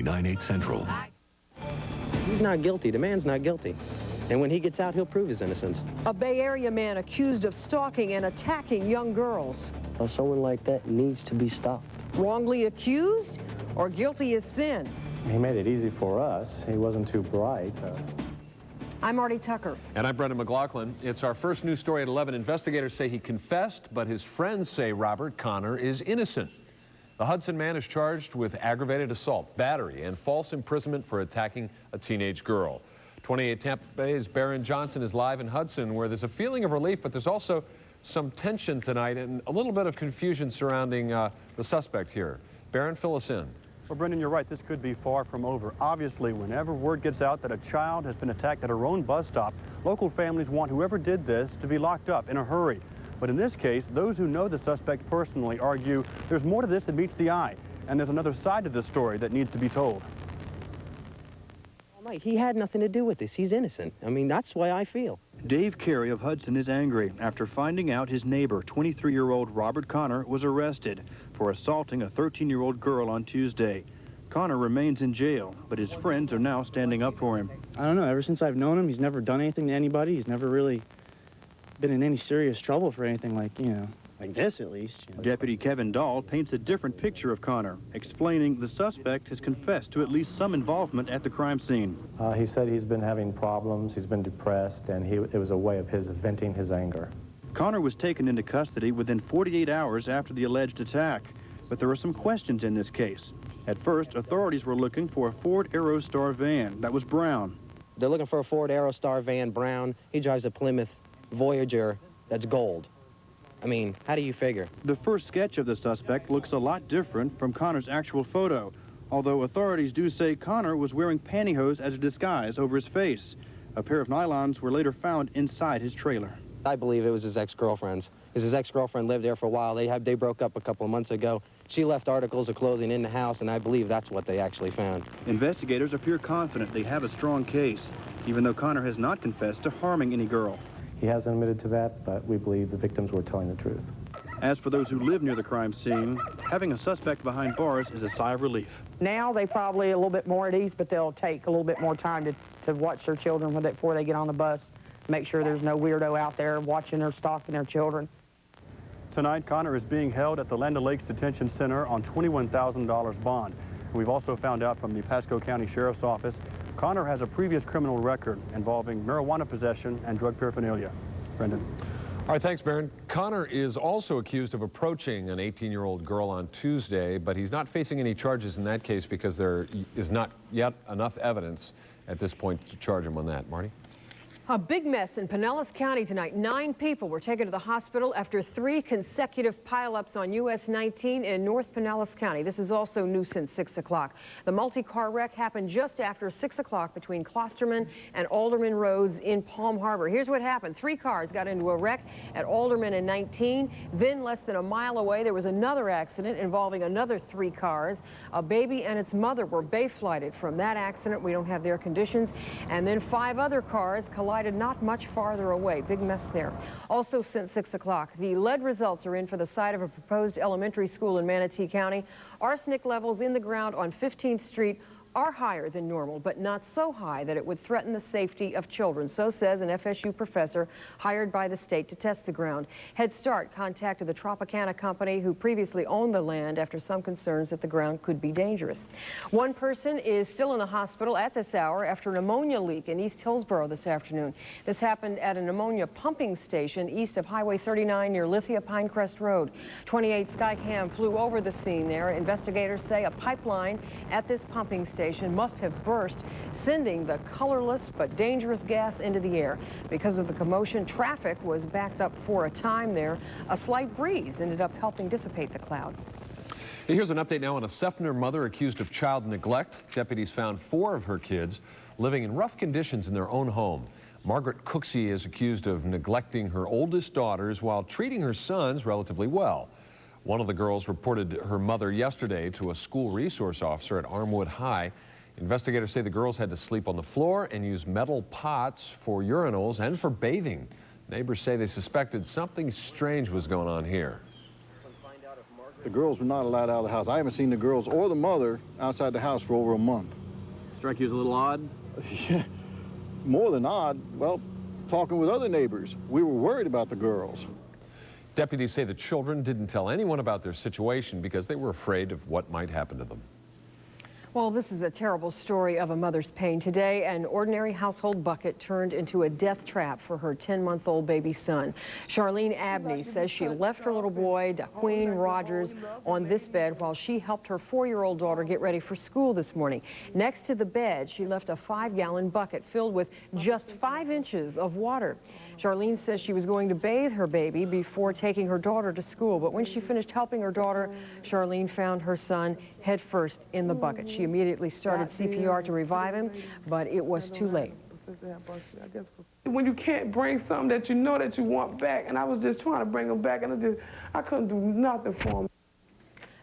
99.8 Central. He's not guilty. The man's not guilty. And when he gets out, he'll prove his innocence. A Bay Area man accused of stalking and attacking young girls. Well, someone like that needs to be stopped. Wrongly accused or guilty as sin? He made it easy for us. He wasn't too bright. I'm Marty Tucker. And I'm Brendan McLaughlin. It's our first news story at 11. Investigators say he confessed, but his friends say Robert Connor is innocent. The Hudson man is charged with aggravated assault, battery, and false imprisonment for attacking a teenage girl. 28 Tampa Bay's Barron Johnson is live in Hudson, where there's a feeling of relief, but there's also some tension tonight and a little bit of confusion surrounding the suspect here. Barron, fill us in. Well, Brendan, you're right. This could be far from over. Obviously, whenever word gets out that a child has been attacked at her own bus stop, local families want whoever did this to be locked up in a hurry. But in this case, those who know the suspect personally argue there's more to this than meets the eye, and there's another side to the story that needs to be told. He had nothing to do with this. He's innocent. I mean, that's the way I feel. Dave Carey of Hudson is angry after finding out his neighbor, 23-year-old Robert Connor, was arrested for assaulting a 13-year-old girl on Tuesday. Connor remains in jail, but his friends are now standing up for him. I don't know. Ever since I've known him, he's never done anything to anybody. He's never really been in any serious trouble for anything like this, at least. Deputy Kevin Dahl paints a different picture of Connor, explaining the suspect has confessed to at least some involvement at the crime scene. He said he's been having problems, he's been depressed, and it was a way of his venting his anger. Connor was taken into custody within 48 hours after the alleged attack, but there are some questions in this case. At first, authorities were looking for a Ford Aerostar van that was brown. They're looking for a Ford Aerostar van, brown. He drives a Plymouth Voyager that's gold. I mean, how do you figure? The first sketch of the suspect looks a lot different from Connor's actual photo, although authorities do say Connor was wearing pantyhose as a disguise over his face. A pair of nylons were later found inside his trailer. I believe it was his ex-girlfriend's. His ex-girlfriend lived there for a while. They broke up a couple of months ago. She left articles of clothing in the house, and I believe that's what they actually found. Investigators appear confident they have a strong case, even though Connor has not confessed to harming any girl. He hasn't admitted to that, but we believe the victims were telling the truth. As for those who live near the crime scene, having a suspect behind bars is a sigh of relief. Now they probably a little bit more at ease, but they'll take a little bit more time to watch their children before they get on the bus. Make sure there's no weirdo out there watching or stalking their children. Tonight, Connor is being held at the Land O'Lakes Detention Center on $21,000 bond. We've also found out from the Pasco County Sheriff's Office, Connor has a previous criminal record involving marijuana possession and drug paraphernalia. Brendan. All right, thanks, Barron. Connor is also accused of approaching an 18-year-old girl on Tuesday, but he's not facing any charges in that case because there is not yet enough evidence at this point to charge him on that. Marty? A big mess in Pinellas County tonight. 9 people were taken to the hospital after 3 consecutive pileups on US 19 in North Pinellas County. This is also new since 6 o'clock. The multi-car wreck happened just after 6 o'clock between Klosterman and Alderman Roads in Palm Harbor. Here's what happened. 3 cars got into a wreck at Alderman and 19. Then less than a mile away, there was another accident involving another 3 cars. A baby and its mother were bay-flighted from that accident. We don't have their conditions. And then 5 other cars collided not much farther away. Big mess there. Also since 6 o'clock, the lead results are in for the site of a proposed elementary school in Manatee County. Arsenic levels in the ground on 15th Street are higher than normal, but not so high that it would threaten the safety of children. So says an FSU professor hired by the state to test the ground. Head Start contacted the Tropicana company who previously owned the land after some concerns that the ground could be dangerous. One person is still in the hospital at this hour after an ammonia leak in East Hillsboro this afternoon. This happened at an ammonia pumping station east of Highway 39 near Lithia Pinecrest Road. 28 Skycam flew over the scene there. Investigators say a pipeline at this pumping station must have burst, sending the colorless but dangerous gas into the air. Because of the commotion, traffic was backed up for a time there. A slight breeze ended up helping dissipate the cloud. Here's an update now on a Seffner mother accused of child neglect. Deputies found 4 of her kids living in rough conditions in their own home. Margaret Cooksey is accused of neglecting her oldest daughters while treating her sons relatively well. One of the girls reported her mother yesterday to a school resource officer at Armwood High. Investigators say the girls had to sleep on the floor and use metal pots for urinals and for bathing. Neighbors say they suspected something strange was going on here. The girls were not allowed out of the house. I haven't seen the girls or the mother outside the house for over a month. Strike you as a little odd? Yeah, more than odd. Well, talking with other neighbors, we were worried about the girls. Deputies say the children didn't tell anyone about their situation because they were afraid of what might happen to them. Well, this is a terrible story of a mother's pain. Today, an ordinary household bucket turned into a death trap for her 10-month-old baby son. Charlene Abney says she left her little boy, Daqueen Rogers, on this bed while she helped her 4-year-old daughter get ready for school this morning. Next to the bed, she left a 5-gallon bucket filled with just 5 inches of water. Charlene says she was going to bathe her baby before taking her daughter to school, but when she finished helping her daughter, Charlene found her son head first in the bucket. She immediately started CPR to revive him, but it was too late. When you can't bring something that you know that you want back, and I was just trying to bring him back, and I couldn't do nothing for him.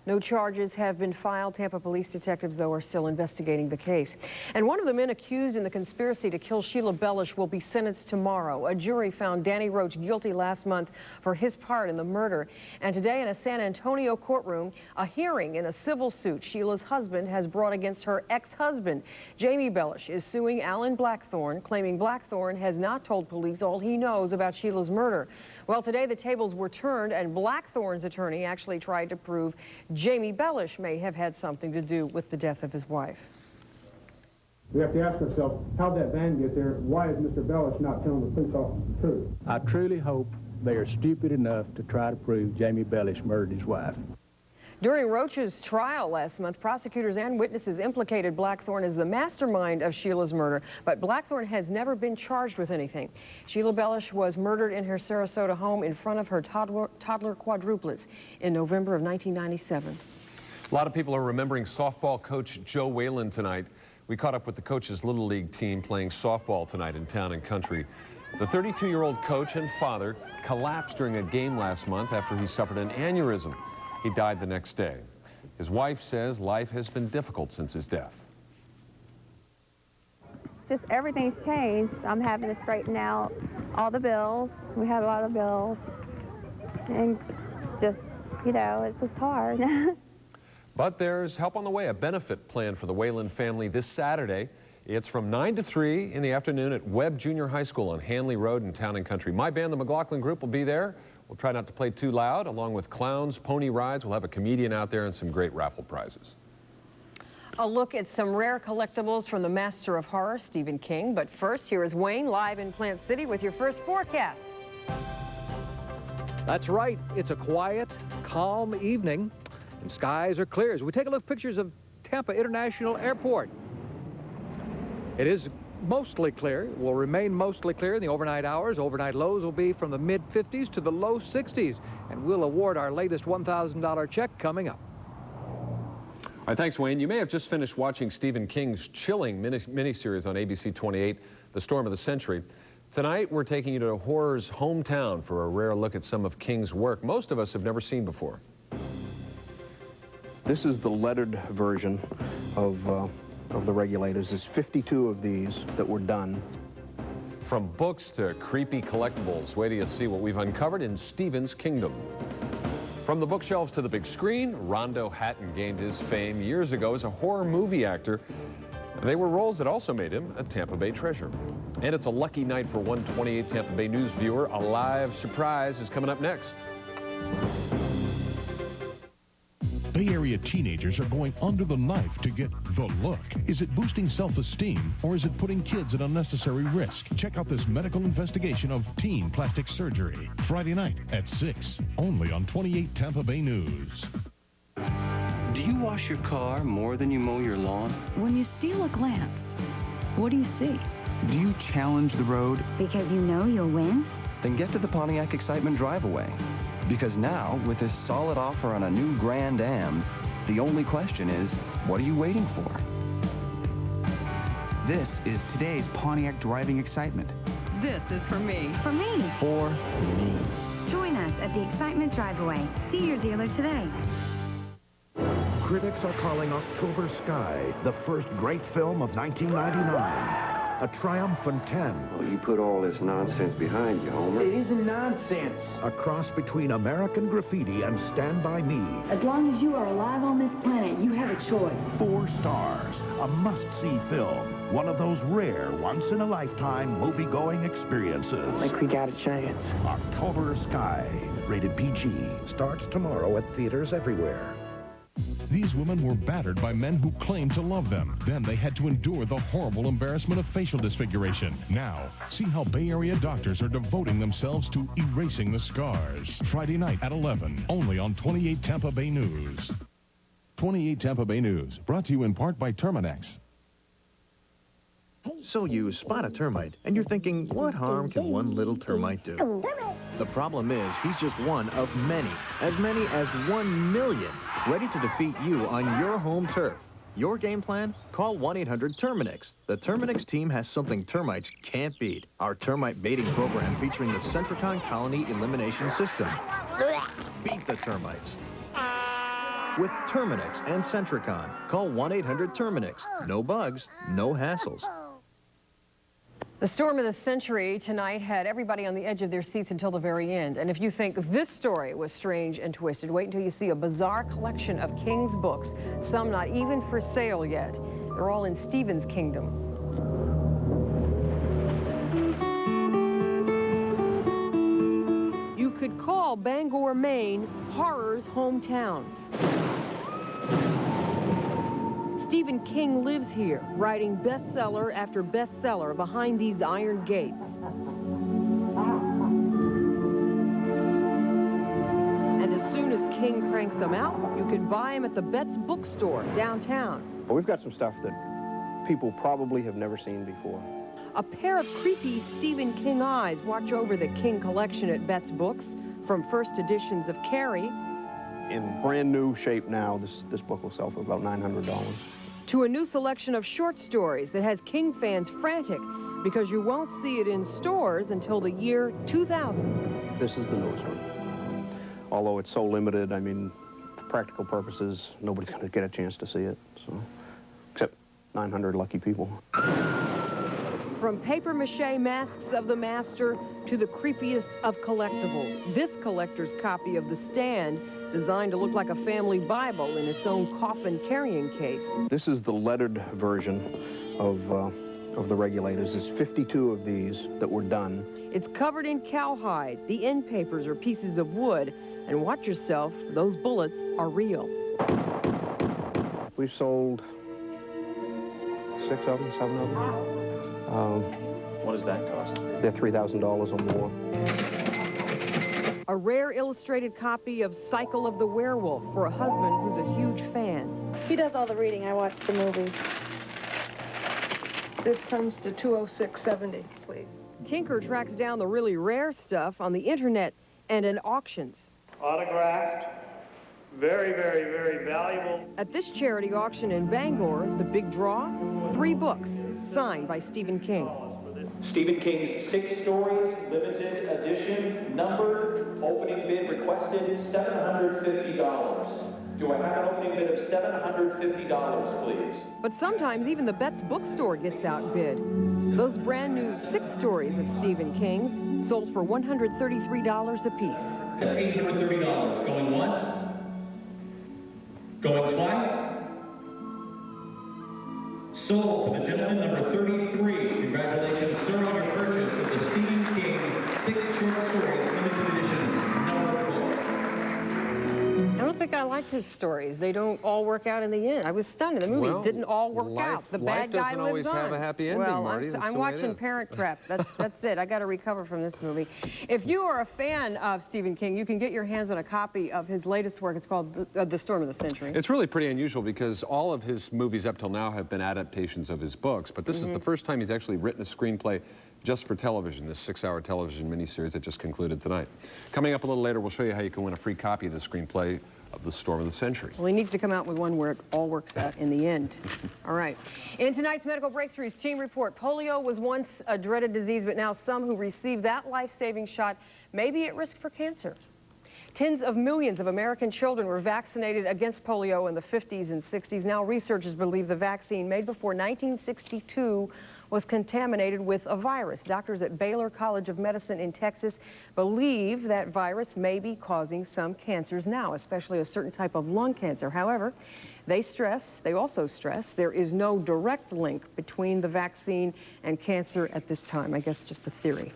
No charges have been filed. Tampa police detectives, though, are still investigating the case. And one of the men accused in the conspiracy to kill Sheila Bellish will be sentenced tomorrow. A jury found Danny Roach guilty last month for his part in the murder. And today in a San Antonio courtroom, a hearing in a civil suit Sheila's husband has brought against her ex-husband. Jamie Bellish is suing Alan Blackthorne, claiming Blackthorne has not told police all he knows about Sheila's murder. Well, today the tables were turned, and Blackthorne's attorney actually tried to prove Jamie Bellish may have had something to do with the death of his wife. We have to ask ourselves, how'd that van get there? Why is Mr. Bellish not telling the police officers the truth? I truly hope they are stupid enough to try to prove Jamie Bellish murdered his wife. During Roach's trial last month, prosecutors and witnesses implicated Blackthorne as the mastermind of Sheila's murder, but Blackthorne has never been charged with anything. Sheila Bellish was murdered in her Sarasota home in front of her toddler quadruplets in November of 1997. A lot of people are remembering softball coach Joe Whalen tonight. We caught up with the coach's Little League team playing softball tonight in Town and Country. The 32-year-old coach and father collapsed during a game last month after he suffered an aneurysm. He died the next day. His wife says life has been difficult since his death. Just everything's changed. I'm having to straighten out all the bills. We had a lot of bills. And just, you know, it's just hard. But there's help on the way, a benefit plan for the Whalen family this Saturday. It's from 9 to 3 in the afternoon at Webb Junior High School on Hanley Road in Town and Country. My band, the McLaughlin Group, will be there. We'll try not to play too loud. Along with clowns, pony rides, we'll have a comedian out there and some great raffle prizes. A look at some rare collectibles from the master of horror, Stephen King. But first, here is Wayne live in Plant City with your first forecast. That's right. It's a quiet, calm evening, and skies are clear. As we take a look at pictures of Tampa International Airport, it is mostly clear. It will remain mostly clear in the overnight hours. Overnight lows will be from the mid-50s to the low 60s, and we'll award our latest $1,000 check coming up. All right, thanks, Wayne. You may have just finished watching Stephen King's chilling miniseries on ABC 28, The Storm of the Century. Tonight, we're taking you to horror's hometown for a rare look at some of King's work most of us have never seen before. This is the lettered version of the Regulators. There's 52 of these that were done. From books to creepy collectibles, wait till you see what we've uncovered in Stephen's kingdom. From the bookshelves to the big screen, Rondo Hatton gained his fame years ago as a horror movie actor. They were roles that also made him a Tampa Bay treasure. And it's a lucky night for 128 Tampa Bay News viewer. A live surprise is coming up next. Bay Area teenagers are going under the knife to get the look. Is it boosting self-esteem, or is it putting kids at unnecessary risk? Check out this medical investigation of teen plastic surgery. Friday night at 6, only on 28 Tampa Bay News. Do you wash your car more than you mow your lawn? When you steal a glance, what do you see? Do you challenge the road? Because you know you'll win? Then get to the Pontiac Excitement Drive-Away. Because now, with this solid offer on a new Grand Am, the only question is, what are you waiting for? This is today's Pontiac driving excitement. This is for me. For me. For me. Join us at the Excitement Drive-Away. See your dealer today. Critics are calling October Sky the first great film of 1999. a triumphant 10. Well, you put all this nonsense behind you, Homer. It isn't nonsense. A cross between American Graffiti and Stand By Me. As long as you are alive on this planet, you have a choice. 4 stars, a must-see film. One of those rare, once-in-a-lifetime movie-going experiences. Like we got a chance. October Sky, rated PG, starts tomorrow at theaters everywhere. These women were battered by men who claimed to love them. Then they had to endure the horrible embarrassment of facial disfiguration. Now, see how Bay Area doctors are devoting themselves to erasing the scars. Friday night at 11, only on 28 Tampa Bay News. 28 Tampa Bay News, brought to you in part by Terminex. So you spot a termite, and you're thinking, what harm can one little termite do? The problem is, he's just one of many as 1 million, ready to defeat you on your home turf. Your game plan? Call 1-800-TERMINEX. The Terminex team has something termites can't beat. Our termite baiting program featuring the Centricon Colony Elimination System. Beat the termites with Terminex and Centricon. Call 1-800-TERMINEX. No bugs, no hassles. The storm of the century tonight had everybody on the edge of their seats until the very end. And if you think this story was strange and twisted, wait until you see a bizarre collection of King's books, some not even for sale yet. They're all in Stephen's kingdom. You could call Bangor, Maine, horror's hometown. Stephen King lives here, writing bestseller after bestseller behind these iron gates. And as soon as King cranks them out, you can buy them at the Betts bookstore downtown. Well, we've got some stuff that people probably have never seen before. A pair of creepy Stephen King eyes watch over the King collection at Betts Books, from first editions of Carrie. In brand new shape now, this book will sell for about $900. To a new selection of short stories that has King fans frantic because you won't see it in stores until the year 2000. This is the newest one. Although it's so limited, I mean, for practical purposes, nobody's going to get a chance to see it. So, except 900 lucky people. From papier-mâché masks of the master to the creepiest of collectibles, this collector's copy of The Stand, designed to look like a family Bible in its own coffin carrying case. This is the lettered version of the regulators. There's 52 of these that were done. It's covered in cowhide. The end papers are pieces of wood. And watch yourself, those bullets are real. We've sold 6 of them, 7 of them. What does that cost? They're $3,000 or more. A rare illustrated copy of Cycle of the Werewolf for a husband who's a huge fan. He does all the reading. I watch the movies. This comes to $206.70, please. Tinker tracks down the really rare stuff on the internet and in auctions. Autographed. Very, very, very valuable. At this charity auction in Bangor, the big draw, 3 books signed by Stephen King. Stephen King's 6 stories, limited edition, numbered, opening bid requested $750. Do I have an opening bid of $750, please? But sometimes even the Betts bookstore gets outbid. Those brand new 6 stories of Stephen King's sold for $133 apiece. That's $830. Going once? Going twice? Sold to the gentleman number 33. Congratulations, sir, on your purchase of the Stephen King 6 short stories limited edition number 4. I don't think I like his stories. They don't all work out in the end. I was stunned. The movie didn't all work out. The bad guy lives on. Life doesn't always have a happy ending, well, Marty. I'm watching Parent Trap. That's it. I got to recover from this movie. If you are a fan of Stephen King, you can get your hands on a copy of his latest work. It's called The Storm of the Century. It's really pretty unusual because all of his movies up till now have been adaptations of his books, but this is the first time he's actually written a screenplay just for television, this 6-hour television miniseries that just concluded tonight. Coming up a little later, we'll show you how you can win a free copy of the screenplay of The Storm of the Century. Well, he needs to come out with one where it all works out in the end. All right. In tonight's Medical Breakthroughs Team Report, polio was once a dreaded disease, but now some who receive that life-saving shot may be at risk for cancer. Tens of millions of American children were vaccinated against polio in the 50s and 60s. Now researchers believe the vaccine made before 1962 was contaminated with a virus. Doctors at Baylor College of Medicine in Texas believe that virus may be causing some cancers now, especially a certain type of lung cancer. However, they also stress there is no direct link between the vaccine and cancer at this time. I guess just a theory.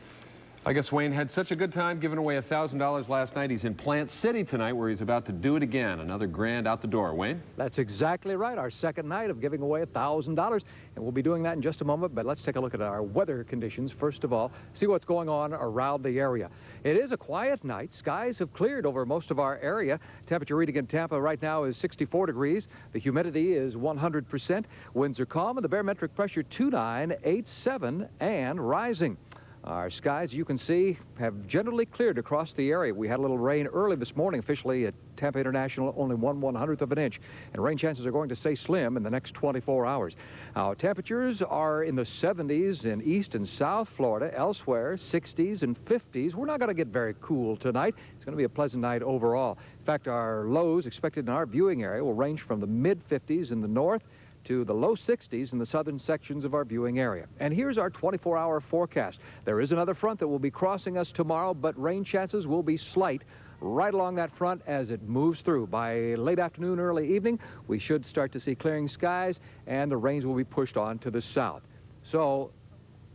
I guess Wayne had such a good time giving away $1,000 last night. He's in Plant City tonight where he's about to do it again. Another grand out the door. Wayne? That's exactly right. Our second night of giving away $1,000. And we'll be doing that in just a moment. But let's take a look at our weather conditions first of all. See what's going on around the area. It is a quiet night. Skies have cleared over most of our area. Temperature reading in Tampa right now is 64 degrees. The humidity is 100%. Winds are calm and the barometric pressure 2987 and rising. Our skies, you can see, have generally cleared across the area. We had a little rain early this morning, officially at Tampa International, only 1/100th of an inch. And rain chances are going to stay slim in the next 24 hours. Our temperatures are in the 70s in East and South Florida. Elsewhere, 60s and 50s. We're not going to get very cool tonight. It's going to be a pleasant night overall. In fact, our lows expected in our viewing area will range from the mid-50s in the north to the low 60s in the southern sections of our viewing area. And here's our 24-hour forecast. There is another front that will be crossing us tomorrow, but rain chances will be slight right along that front as it moves through. By late afternoon, early evening, we should start to see clearing skies, and the rains will be pushed on to the south. So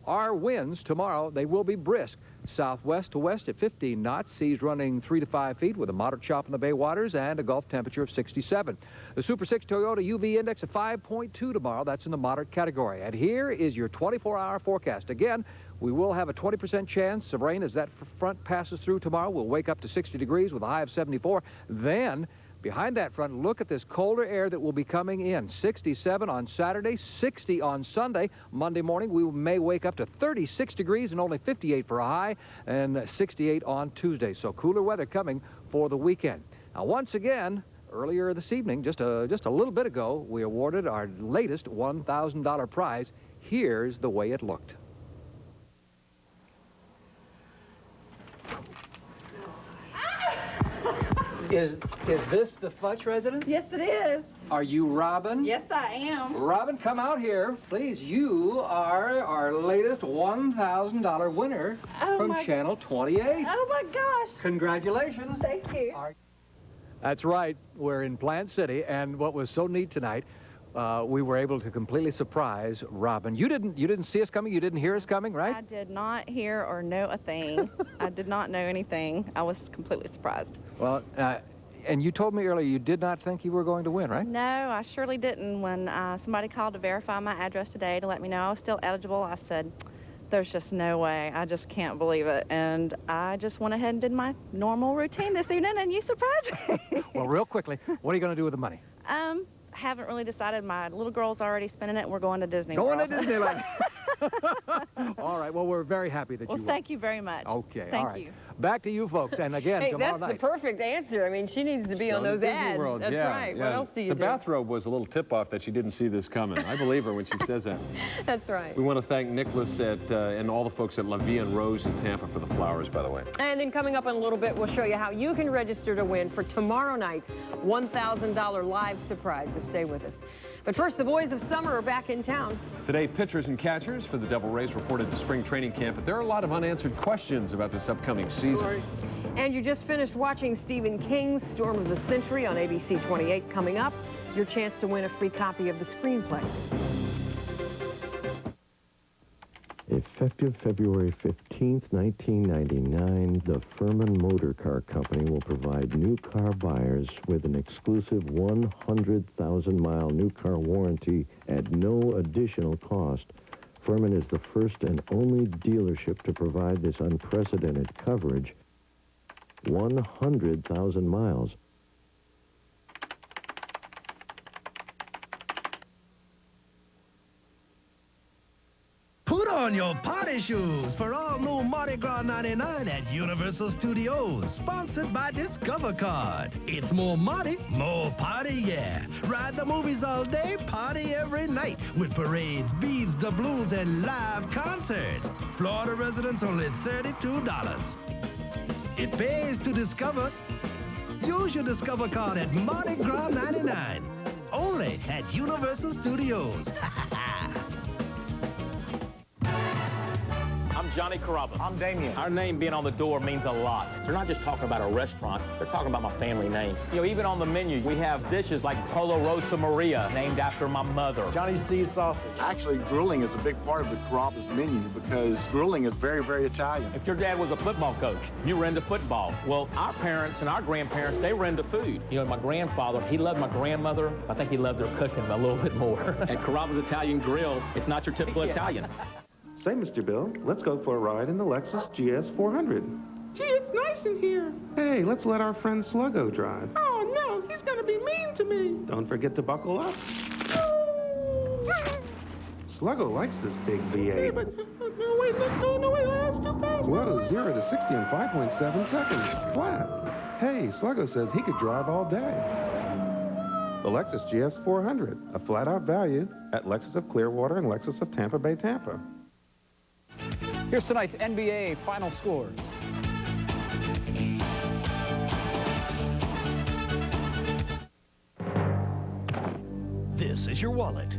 our winds tomorrow, they will be brisk. Southwest to west at 15 knots, seas running 3 to 5 feet with a moderate chop in the bay waters and a Gulf temperature of 67. The Super 6 Toyota UV index of 5.2 tomorrow. That's in the moderate category. And here is your 24-hour forecast. Again, we will have a 20% chance of rain as that front passes through tomorrow. We'll wake up to 60 degrees with a high of 74. Then, behind that front, look at this colder air that will be coming in. 67 on Saturday, 60 on Sunday. Monday morning, we may wake up to 36 degrees and only 58 for a high, and 68 on Tuesday. So cooler weather coming for the weekend. Now, once again, earlier this evening, just a little bit ago, we awarded our latest $1,000 prize. Here's the way it looked. Is this the Futch residence? Yes, it is. Are you Robin? Yes, I am. Robin, come out here, please. You are our latest $1,000 winner from Channel 28. Oh, my gosh. Congratulations. Thank you. That's right. We're in Plant City, and what was so neat tonight, we were able to completely surprise Robin. You didn't see us coming? You didn't hear us coming, right? I did not hear or know a thing. I did not know anything. I was completely surprised. Well, and you told me earlier you did not think you were going to win, right? No, I surely didn't. When somebody called to verify my address today to let me know I was still eligible, I said, there's just no way. I just can't believe it. And I just went ahead and did my normal routine this evening, and you surprised me. Well, real quickly, what are you going to do with the money? Haven't really decided. My little girl's already spending it, and we're going to Disney Going World. to Disneyland. All right. Well, we're very happy that you won. Thank you very much. Okay. Thank all right. you. Back to you folks. And again, hey, tomorrow that's night. the perfect answer. I mean, she needs to be on those ads. World. That's right. What else do you do? The bathrobe was a little tip-off that she didn't see this coming. I believe her when she says that. That's right. We want to thank Nicholas and all the folks at La Vie and Rose in Tampa for the flowers, by the way. And then coming up in a little bit, we'll show you how you can register to win for tomorrow night's $1,000 live surprise. So stay with us. But first, the boys of summer are back in town. Today, pitchers and catchers for the Devil Rays reported to spring training camp, but there are a lot of unanswered questions about this upcoming season. And you just finished watching Stephen King's Storm of the Century on ABC 28. Coming up, your chance to win a free copy of the screenplay. Effective February 15th, 1999, the Furman Motor Car Company will provide new car buyers with an exclusive 100,000-mile new car warranty at no additional cost. Furman is the first and only dealership to provide this unprecedented coverage. 100,000 miles. Put on your party shoes for all new Mardi Gras 99 at Universal Studios, sponsored by Discover Card. It's more Mardi, more party, yeah. Ride the movies all day, party every night with parades, beads, doubloons, and live concerts. Florida residents only $32. It pays to discover. Use your Discover Card at Mardi Gras 99, only at Universal Studios. Johnny Carrabba. I'm Damien. Our name being on the door means a lot. They're not just talking about a restaurant, they're talking about my family name. You know, even on the menu, we have dishes like Polo Rosa Maria, named after my mother. Johnny C's sausage. Actually, grilling is a big part of the Carrabba's menu because grilling is very, very Italian. If your dad was a football coach, you were into football. Well, our parents and our grandparents, they were into food. You know, my grandfather, he loved my grandmother. I think he loved her cooking a little bit more. At Carrabba's Italian Grill, it's not your typical Italian. Say, Mr. Bill, let's go for a ride in the Lexus GS 400. Gee, it's nice in here. Hey, let's let our friend Sluggo drive. Oh, no, he's gonna be mean to me. Don't forget to buckle up. Sluggo likes this big V8. Hey, but, no, wait, that's too fast. Whoa, 0 to 60 in 5.7 seconds. Flat. Hey, Sluggo says he could drive all day. The Lexus GS 400, a flat-out value at Lexus of Clearwater and Lexus of Tampa Bay, Tampa. Here's tonight's NBA final scores. This is your wallet.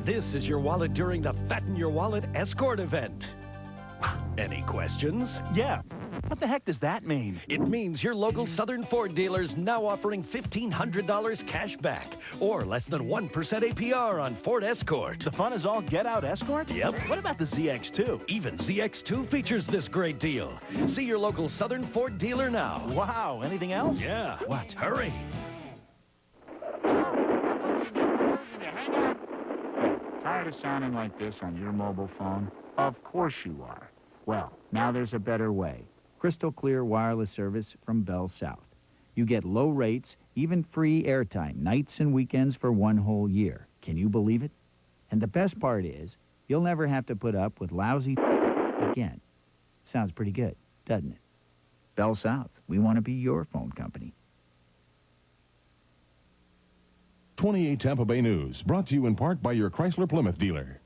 This is your wallet during the Fatten Your Wallet Escort event. Any questions? Yeah. What the heck does that mean? It means your local Southern Ford dealers now offering $1,500 cash back or less than 1% APR on Ford Escort. The fun is all get-out Escort? Yep. What about the ZX2? Even ZX2 features this great deal. See your local Southern Ford dealer now. Wow. Anything else? Yeah. What? Hurry. Tired of sounding like this on your mobile phone? Of course you are. Well, now there's a better way. Crystal clear wireless service from Bell South. You get low rates, even free airtime, nights and weekends for 1 whole year. Can you believe it? And the best part is, you'll never have to put up with lousy again. Sounds pretty good, doesn't it? Bell South, we want to be your phone company. 28 Tampa Bay News, brought to you in part by your Chrysler Plymouth dealer.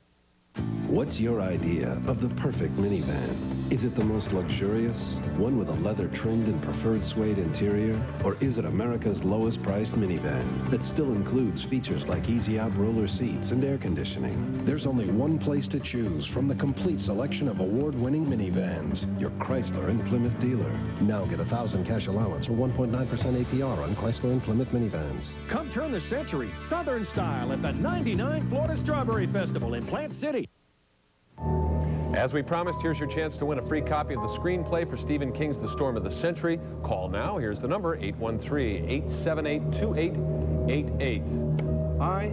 What's your idea of the perfect minivan? Is it the most luxurious, one with a leather-trimmed and preferred suede interior? Or is it America's lowest-priced minivan that still includes features like easy-out roller seats and air conditioning? There's only one place to choose from the complete selection of award-winning minivans, your Chrysler and Plymouth dealer. Now get $1,000 cash allowance or 1.9% APR on Chrysler and Plymouth minivans. Come turn the century Southern style at the 99 Florida Strawberry Festival in Plant City. As we promised, here's your chance to win a free copy of the screenplay for Stephen King's The Storm of the Century. Call now. Here's the number, 813-878-2888. I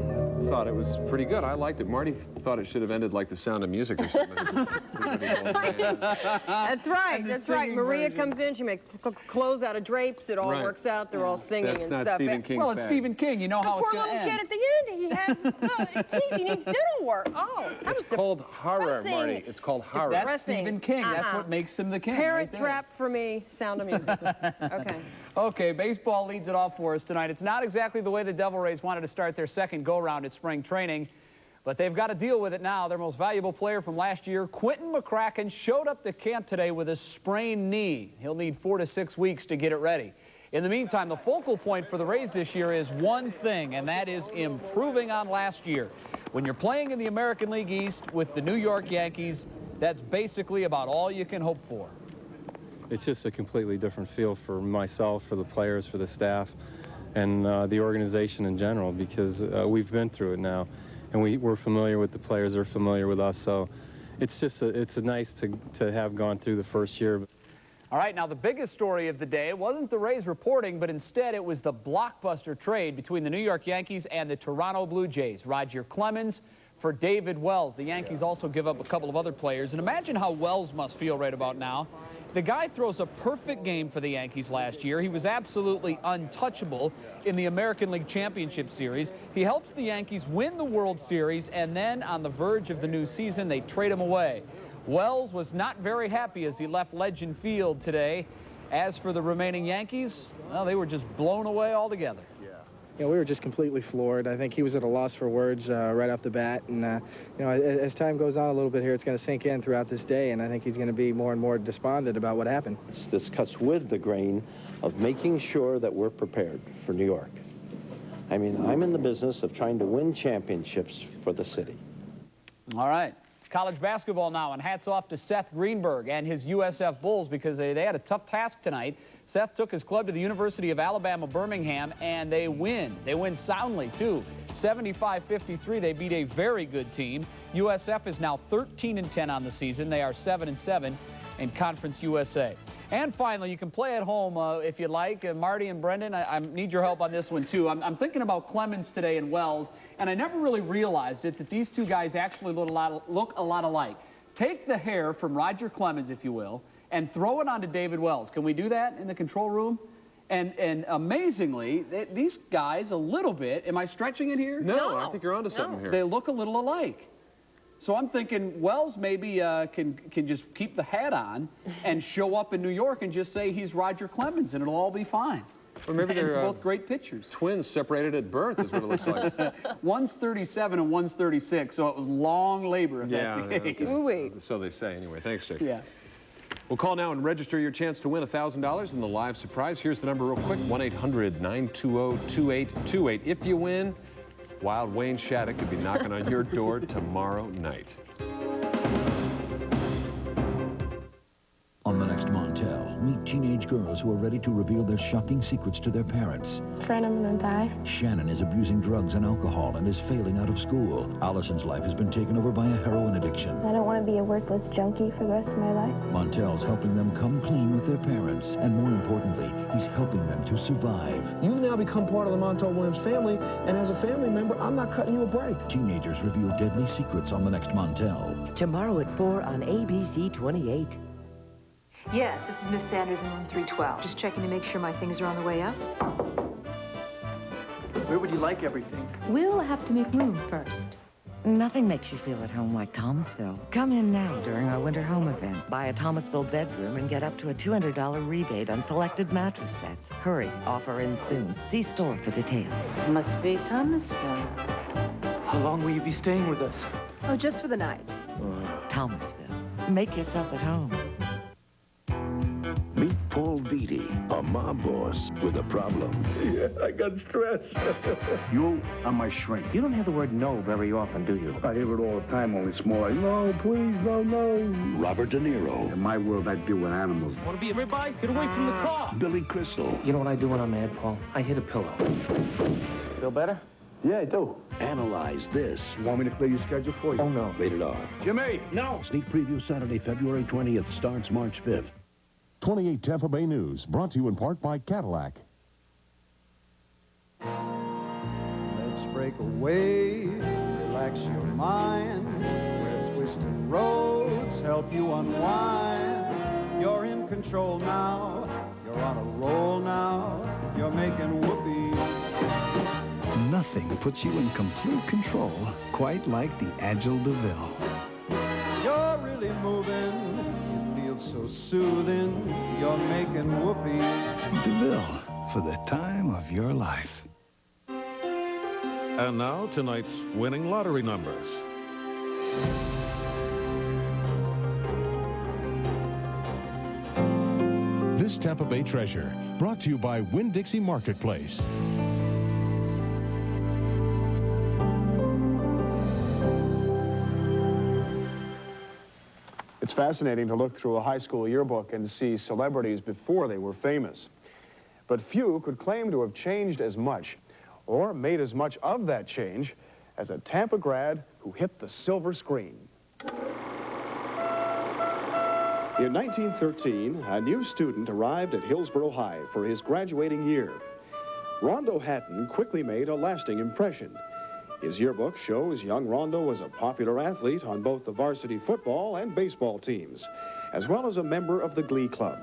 thought it was pretty good. I liked it. Marty thought it should have ended like The Sound of Music or something. That's right. That's right. Maria comes in. She makes clothes out of drapes. It all works out. They're all singing and stuff. That's not Stephen King's Well, it's Stephen King. You know how it's going to end. Poor little kid at the end. He has teeth. He needs dental work. Oh, that was called horror, Marty. It's called horror. That's Stephen King. That's what makes him the king. Parent Trap for me. Sound of Music. Okay. Okay, baseball leads it off for us tonight. It's not exactly the way the Devil Rays wanted to start their second go-round at spring training, but they've got to deal with it now. Their most valuable player from last year, Quentin McCracken, showed up to camp today with a sprained knee. He'll need 4 to 6 weeks to get it ready. In the meantime, the focal point for the Rays this year is one thing, and that is improving on last year. When you're playing in the American League East with the New York Yankees, that's basically about all you can hope for. It's just a completely different feel for myself, for the players, for the staff, and the organization in general, because we've been through it now, and we're familiar with the players, they're familiar with us, so it's just it's nice to have gone through the first year. All right, now the biggest story of the day wasn't the Rays reporting, but instead it was the blockbuster trade between the New York Yankees and the Toronto Blue Jays. Roger Clemens for David Wells. The Yankees also give up a couple of other players, and imagine how Wells must feel right about now. The guy throws a perfect game for the Yankees last year. He was absolutely untouchable in the American League Championship Series. He helps the Yankees win the World Series, and then on the verge of the new season, they trade him away. Wells was not very happy as he left Legend Field today. As for the remaining Yankees, well, they were just blown away altogether. You know, we were just completely floored. I think he was at a loss for words right off the bat. And, you know, as time goes on a little bit here, it's going to sink in throughout this day, and I think he's going to be more and more despondent about what happened. This cuts with the grain of making sure that we're prepared for New York. I mean, I'm in the business of trying to win championships for the city. All right. College basketball now, and hats off to Seth Greenberg and his USF Bulls because they had a tough task tonight. Seth took his club to the University of Alabama, Birmingham, and they win. They win soundly, too. 75-53, they beat a very good team. USF is now 13-10 on the season. They are 7-7 in Conference USA. And finally, you can play at home if you like. Marty and Brendan, I need your help on this one, too. I'm thinking about Clemens today and Wells, and I never really realized it, that these two guys actually look a lot alike. Take the hair from Roger Clemens, if you will, and throw it onto David Wells. Can we do that in the control room? And amazingly, these guys a little bit, am I stretching it here? No, I think you're onto something here. They look a little alike. So I'm thinking Wells maybe can just keep the hat on and show up in New York and just say he's Roger Clemens, and it'll all be fine. Or maybe they're both great pitchers. Twins separated at birth is what it looks like. One's 37 and one's 36, so it was long labor. If that's the case. Okay. So they say. Anyway, thanks, Jake. Yeah. We'll call now and register your chance to win $1,000 in the live surprise. Here's the number real quick, 1-800-920-2828. If you win, Wild Wayne Shattuck could be knocking on your door tomorrow night. On the next Montel, meet teenage girls who are ready to reveal their shocking secrets to their parents. Afraid I'm gonna die. Shannon is abusing drugs and alcohol and is failing out of school. Allison's life has been taken over by a heroin addiction. I don't want to be a worthless junkie for the rest of my life. Montel's helping them come clean with their parents, and more importantly, he's helping them to survive. You've now become part of the Montel Williams family, and as a family member, I'm not cutting you a break. Teenagers reveal deadly secrets on the next Montel. Tomorrow at 4 on ABC 28. Yes, this is Miss Sanders in room 312. Just checking to make sure my things are on the way up. Where would you like everything? We'll have to make room first. Nothing makes you feel at home like Thomasville. Come in now during our winter home event. Buy a Thomasville bedroom and get up to a $200 rebate on selected mattress sets. Hurry, offer ends soon. See store for details. Must be Thomasville. How long will you be staying with us? Oh, just for the night. Thomasville. Make yourself at home. Meet Paul Beatty, a mob boss with a problem. Yeah, I got stress. You are my shrink. You don't hear the word no very often, do you? I hear it all the time, only small. Like, no, please, no, no. Robert De Niro. In my world, I deal with animals. Want to be everybody? Get away from the car. Billy Crystal. You know what I do when I'm mad, Paul? I hit a pillow. Feel better? Yeah, I do. Analyze this. You want me to clear your schedule for you? Oh, no. Rated R. Jimmy, no. Sneak preview Saturday, February 20th. Starts March 5th. 28 Tampa Bay News, brought to you in part by Cadillac. Let's break away, relax your mind, where twisted roads help you unwind. You're in control now, you're on a roll now, you're making whoopee. Nothing puts you in complete control quite like the Agile DeVille. You're really moving. So soothing, you're making whoopee. DeVille, for the time of your life. And now, tonight's winning lottery numbers. This Tampa Bay treasure, brought to you by Winn-Dixie Marketplace. It's fascinating to look through a high school yearbook and see celebrities before they were famous. But few could claim to have changed as much or made as much of that change as a Tampa grad who hit the silver screen. In 1913, a new student arrived at Hillsborough High for his graduating year. Rondo Hatton quickly made a lasting impression. His yearbook shows young Rondo was a popular athlete on both the varsity football and baseball teams, as well as a member of the Glee Club.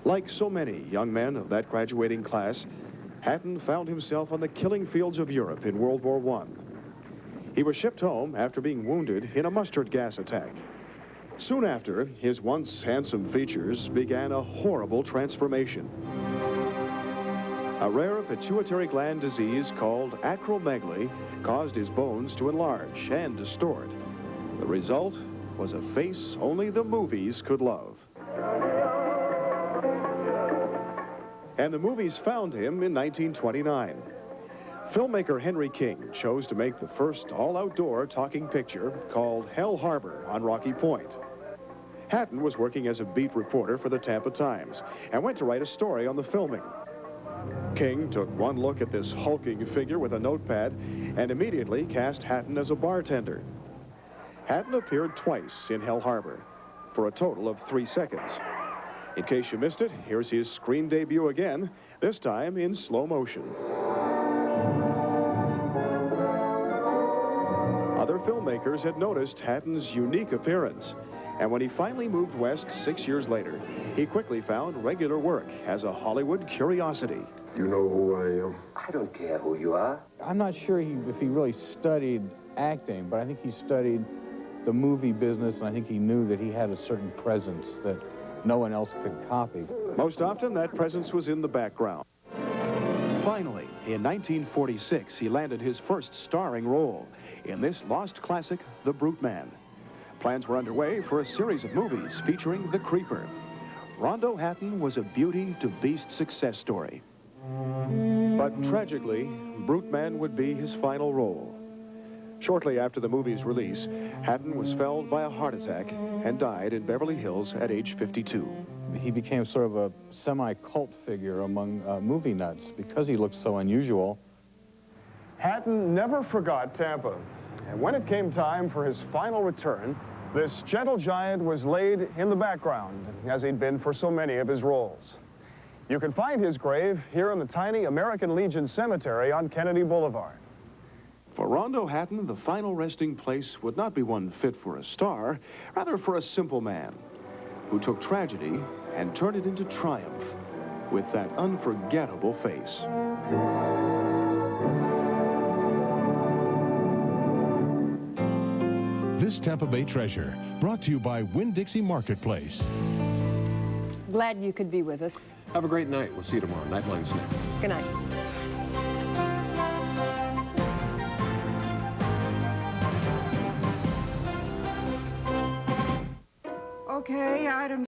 Like so many young men of that graduating class, Hatton found himself on the killing fields of Europe in World War I. He was shipped home after being wounded in a mustard gas attack. Soon after, his once handsome features began a horrible transformation. A rare pituitary gland disease called acromegaly caused his bones to enlarge and distort. The result was a face only the movies could love. And the movies found him in 1929. Filmmaker Henry King chose to make the first all-outdoor talking picture called Hell Harbor on Rocky Point. Hatton was working as a beat reporter for the Tampa Times and went to write a story on the filming. King took one look at this hulking figure with a notepad and immediately cast Hatton as a bartender. Hatton appeared twice in Hell Harbor for a total of 3 seconds. In case you missed it, here's his screen debut again, this time in slow motion. Other filmmakers had noticed Hatton's unique appearance, and when he finally moved west 6 years later, he quickly found regular work as a Hollywood curiosity. You know who I am? I don't care who you are. I'm not sure if he really studied acting, but I think he studied the movie business, and I think he knew that he had a certain presence that no one else could copy. Most often, that presence was in the background. Finally, in 1946, he landed his first starring role in this lost classic, The Brute Man. Plans were underway for a series of movies featuring the Creeper. Rondo Hatton was a beauty-to-beast success story. But tragically, Brute Man would be his final role. Shortly after the movie's release, Hatton was felled by a heart attack and died in Beverly Hills at age 52. He became sort of a semi-cult figure among movie nuts because he looked so unusual. Hatton never forgot Tampa, and when it came time for his final return, this gentle giant was laid in the background, as he'd been for so many of his roles. You can find his grave here in the tiny American Legion Cemetery on Kennedy Boulevard. For Rondo Hatton, the final resting place would not be one fit for a star, rather for a simple man who took tragedy and turned it into triumph with that unforgettable face. This Tampa Bay treasure, brought to you by Winn-Dixie Marketplace. Glad you could be with us. Have a great night. We'll see you tomorrow. Nightline's next. Good night. Okay, item